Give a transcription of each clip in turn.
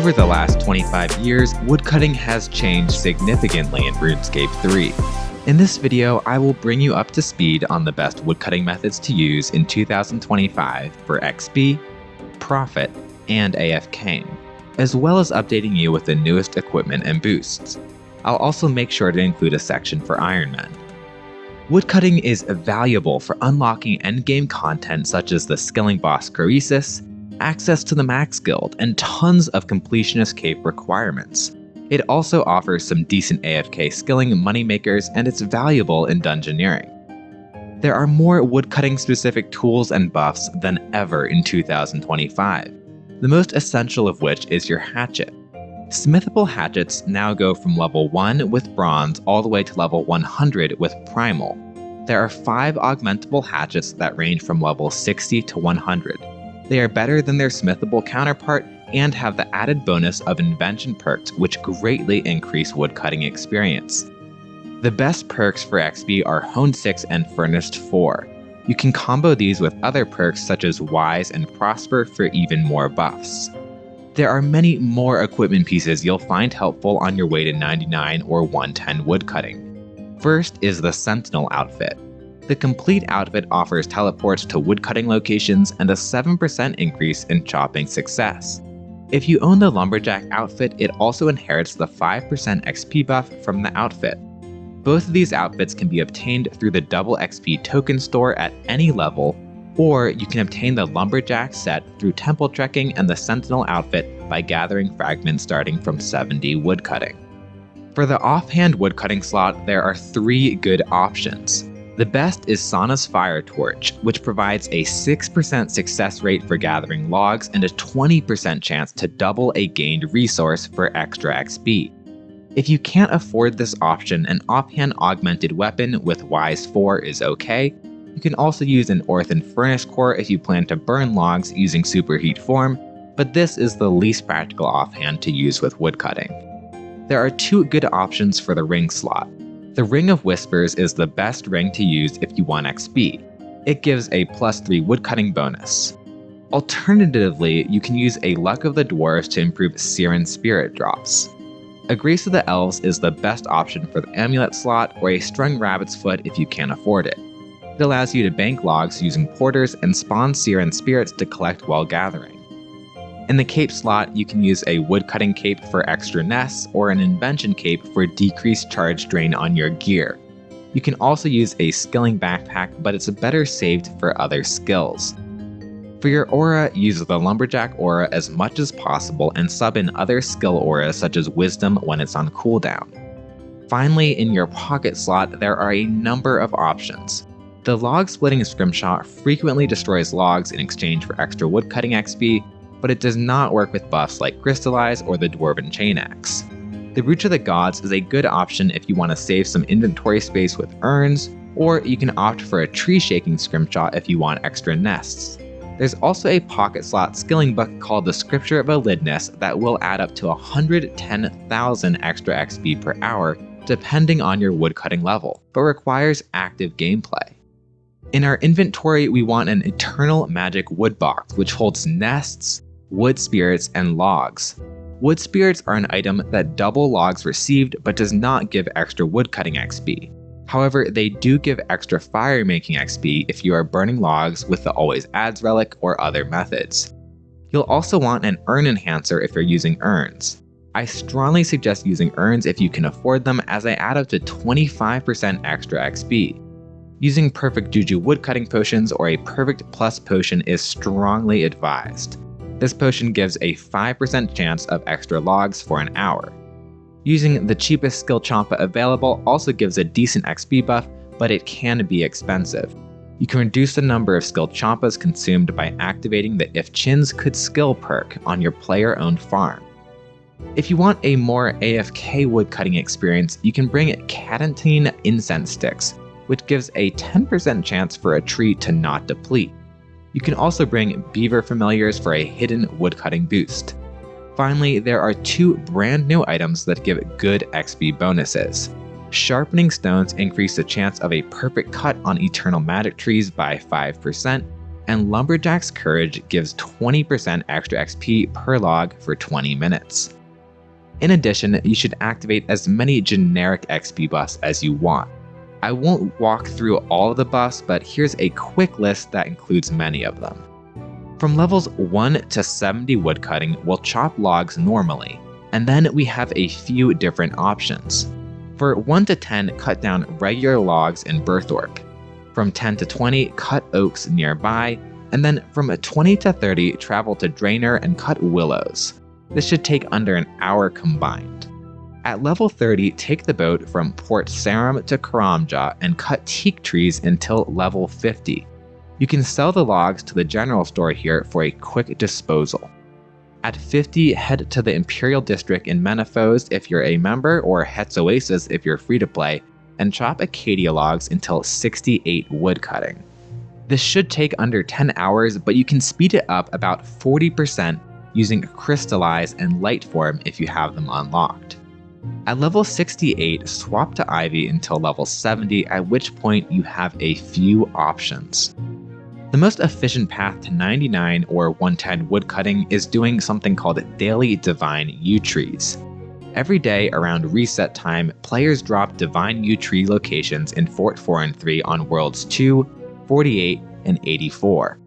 Over the last 25 years, woodcutting has changed significantly in Runescape 3. In this video, I will bring you up to speed on the best woodcutting methods to use in 2025 for XP, Profit, and AFKing, as well as updating you with the newest equipment and boosts. I'll also make sure to include a section for Ironman. Woodcutting is valuable for unlocking endgame content such as the skilling boss Croesus, access to the Max Guild, and tons of completionist cape requirements. It also offers some decent AFK skilling moneymakers, and it's valuable in dungeoneering. There are more woodcutting specific tools and buffs than ever in 2025, the most essential of which is your hatchet. Smithable hatchets now go from level 1 with bronze all the way to level 100 with primal. There are 5 augmentable hatchets that range from level 60 to 100. They are better than their smithable counterpart and have the added bonus of invention perks, which greatly increase woodcutting experience. The best perks for XP are Hone 6 and Furnished 4. You can combo these with other perks such as Wise and Prosper for even more buffs. There are many more equipment pieces you'll find helpful on your way to 99 or 110 woodcutting. First is the Sentinel outfit. The complete outfit offers teleports to woodcutting locations and a 7% increase in chopping success. If you own the Lumberjack outfit, it also inherits the 5% XP buff from the outfit. Both of these outfits can be obtained through the double XP token store at any level, or you can obtain the Lumberjack set through temple trekking and the Sentinel outfit by gathering fragments starting from 70 woodcutting. For the offhand woodcutting slot, there are 3 good options. The best is Sana's Fire Torch, which provides a 6% success rate for gathering logs and a 20% chance to double a gained resource for extra XP. If you can't afford this option, an offhand augmented weapon with Wise 4 is okay. You can also use an Orthan Furnace Core if you plan to burn logs using Superheat form, but this is the least practical offhand to use with woodcutting. There are 2 good options for the ring slot. The Ring of Whispers is the best ring to use if you want XP. It gives a +3 woodcutting bonus. Alternatively, you can use a Luck of the Dwarves to improve Siren Spirit drops. A Grace of the Elves is the best option for the amulet slot, or a Strung Rabbit's Foot if you can't afford it. It allows you to bank logs using porters and spawn Siren Spirits to collect while gathering. In the cape slot, you can use a woodcutting cape for extra nests or an invention cape for decreased charge drain on your gear. You can also use a skilling backpack, but it's better saved for other skills. For your aura, use the Lumberjack aura as much as possible and sub in other skill auras such as Wisdom when it's on cooldown. Finally, in your pocket slot, there are a number of options. The log splitting scrimshaw frequently destroys logs in exchange for extra woodcutting XP, but it does not work with buffs like Crystallize or the Dwarven Chain Axe. The Brooch of the Gods is a good option if you want to save some inventory space with urns, or you can opt for a tree shaking scrimshaw if you want extra nests. There's also a pocket slot skilling book called the Scripture of Elidness that will add up to 110,000 extra XP per hour depending on your woodcutting level, but requires active gameplay. In our inventory, we want an Eternal Magic Wood Box, which holds nests, wood spirits, and logs. Wood spirits are an item that double logs received but does not give extra woodcutting XP. However, they do give extra fire making XP if you are burning logs with the Always Adds relic or other methods. You'll also want an urn enhancer if you're using urns. I strongly suggest using urns if you can afford them, as they add up to 25% extra XP. Using Perfect Juju woodcutting potions or a Perfect Plus potion is strongly advised. This potion gives a 5% chance of extra logs for an hour. Using the cheapest skill champa available also gives a decent XP buff, but it can be expensive. You can reduce the number of skill champas consumed by activating the If Chins Could skill perk on your player-owned farm. If you want a more AFK woodcutting experience, you can bring Cadentine Incense Sticks, which gives a 10% chance for a tree to not deplete. You can also bring Beaver Familiars for a hidden woodcutting boost. Finally, there are 2 brand new items that give good XP bonuses. Sharpening Stones increase the chance of a perfect cut on Eternal Magic trees by 5%, and Lumberjack's Courage gives 20% extra XP per log for 20 minutes. In addition, you should activate as many generic XP buffs as you want. I won't walk through all of the buffs, but here's a quick list that includes many of them. From levels 1 to 70 woodcutting, we'll chop logs normally, and then we have a few different options. For 1 to 10, cut down regular logs in Birthorpe. From 10 to 20, cut oaks nearby, and then from 20 to 30, travel to Draenor and cut willows. This should take under an hour combined. At level 30, take the boat from Port Sarim to Karamja and cut teak trees until level 50. You can sell the logs to the general store here for a quick disposal. At 50, head to the Imperial District in Menaphos if you're a member, or Het's Oasis if you're free to play, and chop Acacia logs until 68 woodcutting. This should take under 10 hours, but you can speed it up about 40% using Crystallize and Lightform if you have them unlocked. At level 68, swap to Ivy until level 70, at which point you have a few options. The most efficient path to 99 or 110 woodcutting is doing something called Daily Divine Yew Trees. Every day around reset time, players drop Divine Yew Tree locations in Fort 4 and 3 on Worlds 2, 48, and 84.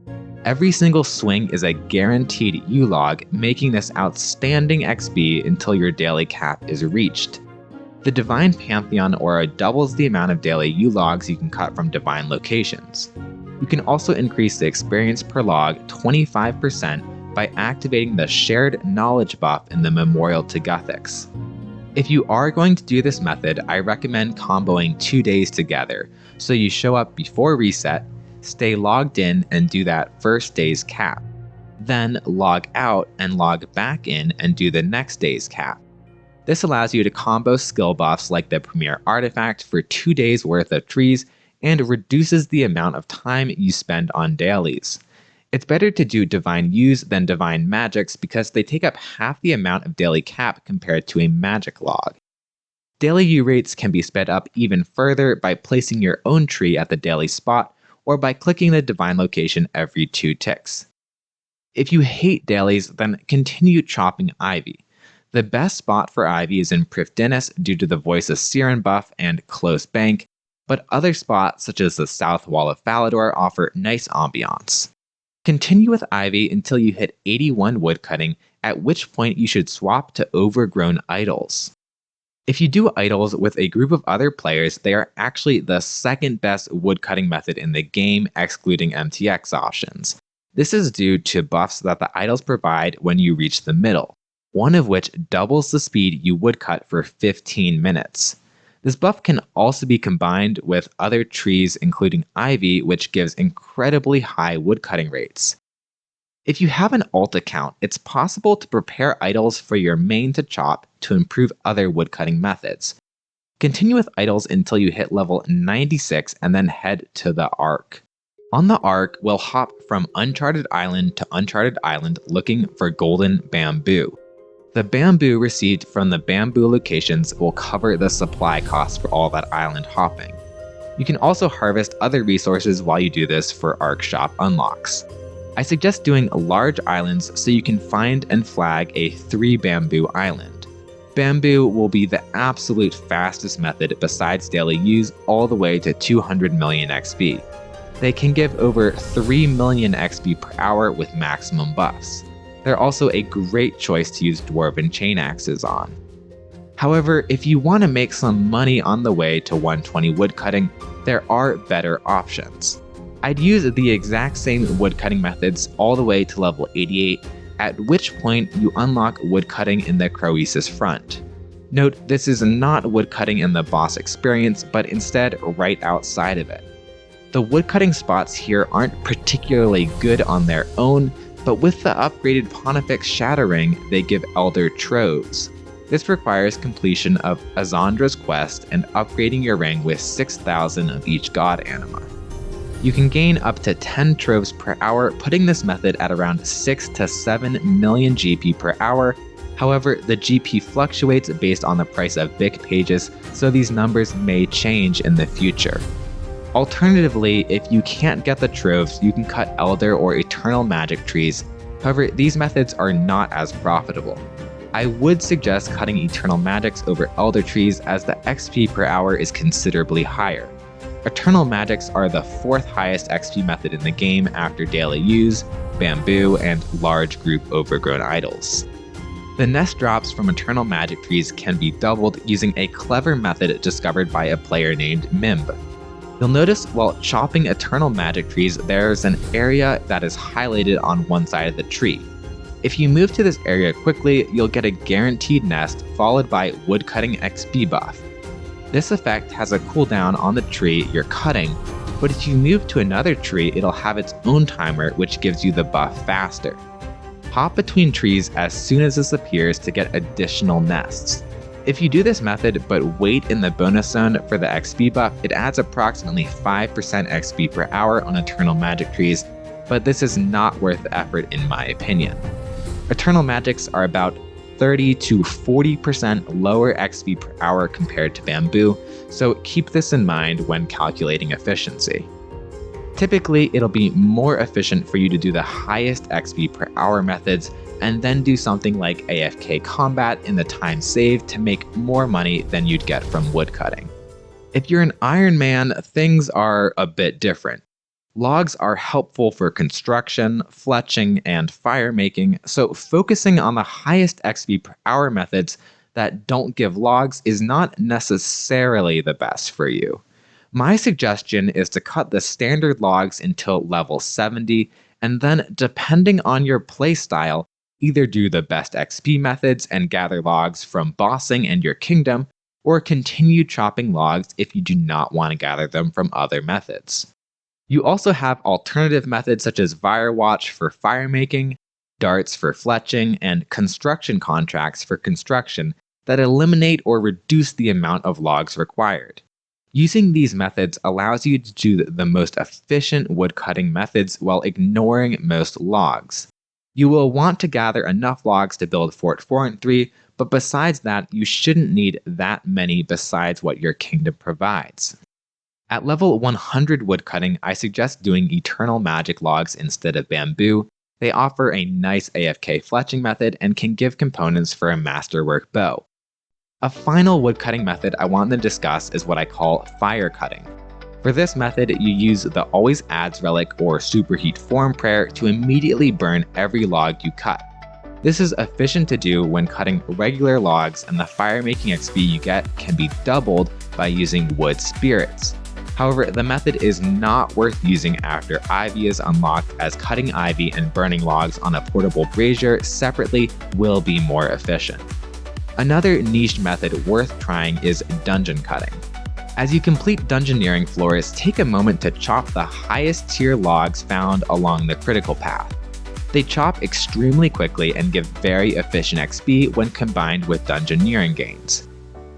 Every single swing is a guaranteed yew log, making this outstanding XP until your daily cap is reached. The Divine Pantheon Aura doubles the amount of daily yew logs you can cut from divine locations. You can also increase the experience per log 25% by activating the Shared Knowledge buff in the Memorial to Guthix. If you are going to do this method, I recommend comboing 2 days together, so you show up before reset, stay logged in and do that first day's cap. Then log out and log back in and do the next day's cap. This allows you to combo skill buffs like the Premier Artifact for 2 days worth of trees and reduces the amount of time you spend on dailies. It's better to do Divine Yews than Divine Magics because they take up half the amount of daily cap compared to a magic log. Daily yew rates can be sped up even further by placing your own tree at the daily spot or by clicking the divine location every 2 ticks. If you hate dailies, then continue chopping Ivy. The best spot for Ivy is in Prifddinas due to the Voice of Siren buff and Close Bank, but other spots such as the South Wall of Falador offer nice ambiance. Continue with Ivy until you hit 81 woodcutting, at which point you should swap to Overgrown Idols. If you do idols with a group of other players, they are actually the second best woodcutting method in the game, excluding MTX options. This is due to buffs that the idols provide when you reach the middle, one of which doubles the speed you woodcut for 15 minutes. This buff can also be combined with other trees including Ivy, which gives incredibly high woodcutting rates. If you have an alt account, it's possible to prepare idols for your main to chop to improve other woodcutting methods. Continue with idols until you hit level 96 and then head to the Ark. On the Ark, we'll hop from Uncharted Island to Uncharted Island looking for golden bamboo. The bamboo received from the bamboo locations will cover the supply costs for all that island hopping. You can also harvest other resources while you do this for Ark Shop unlocks. I suggest doing large islands so you can find and flag a 3 bamboo island. Bamboo will be the absolute fastest method besides daily use all the way to 200 million XP. They can give over 3 million XP per hour with maximum buffs. They're also a great choice to use Dwarven Chain Axes on. However, if you want to make some money on the way to 120 woodcutting, there are better options. I'd use the exact same woodcutting methods all the way to level 88, at which point you unlock woodcutting in the Croesus front. Note, this is not woodcutting in the boss experience, but instead right outside of it. The woodcutting spots here aren't particularly good on their own, but with the upgraded Pontifex Shattering, they give Elder Troves. This requires completion of Azandra's quest and upgrading your ring with 6,000 of each god anima. You can gain up to 10 troves per hour, putting this method at around 6 to 7 million GP per hour. However, the GP fluctuates based on the price of BIC pages, so these numbers may change in the future. Alternatively, if you can't get the troves, you can cut Elder or Eternal Magic trees. However, these methods are not as profitable. I would suggest cutting Eternal Magics over Elder trees as the XP per hour is considerably higher. Eternal Magics are the 4th highest XP method in the game after daily use, bamboo, and large group overgrown idols. The nest drops from Eternal Magic trees can be doubled using a clever method discovered by a player named Mimb. You'll notice while chopping Eternal Magic trees, there's an area that is highlighted on one side of the tree. If you move to this area quickly, you'll get a guaranteed nest followed by Woodcutting XP buff. This effect has a cooldown on the tree you're cutting, but if you move to another tree, it'll have its own timer which gives you the buff faster. Hop between trees as soon as this appears to get additional nests. If you do this method but wait in the bonus zone for the XP buff, it adds approximately 5% XP per hour on Eternal Magic trees, but this is not worth the effort in my opinion. Eternal Magics are about 30 to 40% lower XP per hour compared to bamboo, so keep this in mind when calculating efficiency. Typically, it'll be more efficient for you to do the highest XP per hour methods and then do something like AFK combat in the time saved to make more money than you'd get from woodcutting. If you're an Ironman, things are a bit different. Logs are helpful for construction, fletching, and fire making, so focusing on the highest XP per hour methods that don't give logs is not necessarily the best for you. My suggestion is to cut the standard logs until level 70, and then depending on your playstyle, either do the best XP methods and gather logs from bossing and your kingdom, or continue chopping logs if you do not want to gather them from other methods. You also have alternative methods such as Firewatch for fire making, darts for fletching, and construction contracts for construction that eliminate or reduce the amount of logs required. Using these methods allows you to do the most efficient woodcutting methods while ignoring most logs. You will want to gather enough logs to build Fort 4 and 3, but besides that, you shouldn't need that many besides what your kingdom provides. At level 100 woodcutting, I suggest doing Eternal Magic logs instead of bamboo. They offer a nice AFK fletching method and can give components for a masterwork bow. A final woodcutting method I want to discuss is what I call fire cutting. For this method, you use the Always Adds relic or Superheat Form prayer to immediately burn every log you cut. This is efficient to do when cutting regular logs, and the fire making XP you get can be doubled by using wood spirits. However, the method is not worth using after Ivy is unlocked, as cutting Ivy and burning logs on a portable brazier separately will be more efficient. Another niche method worth trying is dungeon cutting. As you complete dungeoneering floors, take a moment to chop the highest tier logs found along the critical path. They chop extremely quickly and give very efficient XP when combined with dungeoneering gains.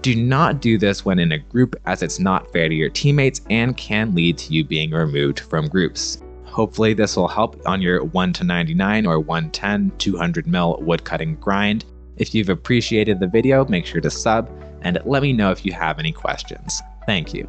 Do not do this when in a group, as it's not fair to your teammates and can lead to you being removed from groups. Hopefully this will help on your 1 to 99 or 110 200 mil woodcutting grind. If you've appreciated the video, make sure to sub and let me know if you have any questions. Thank you.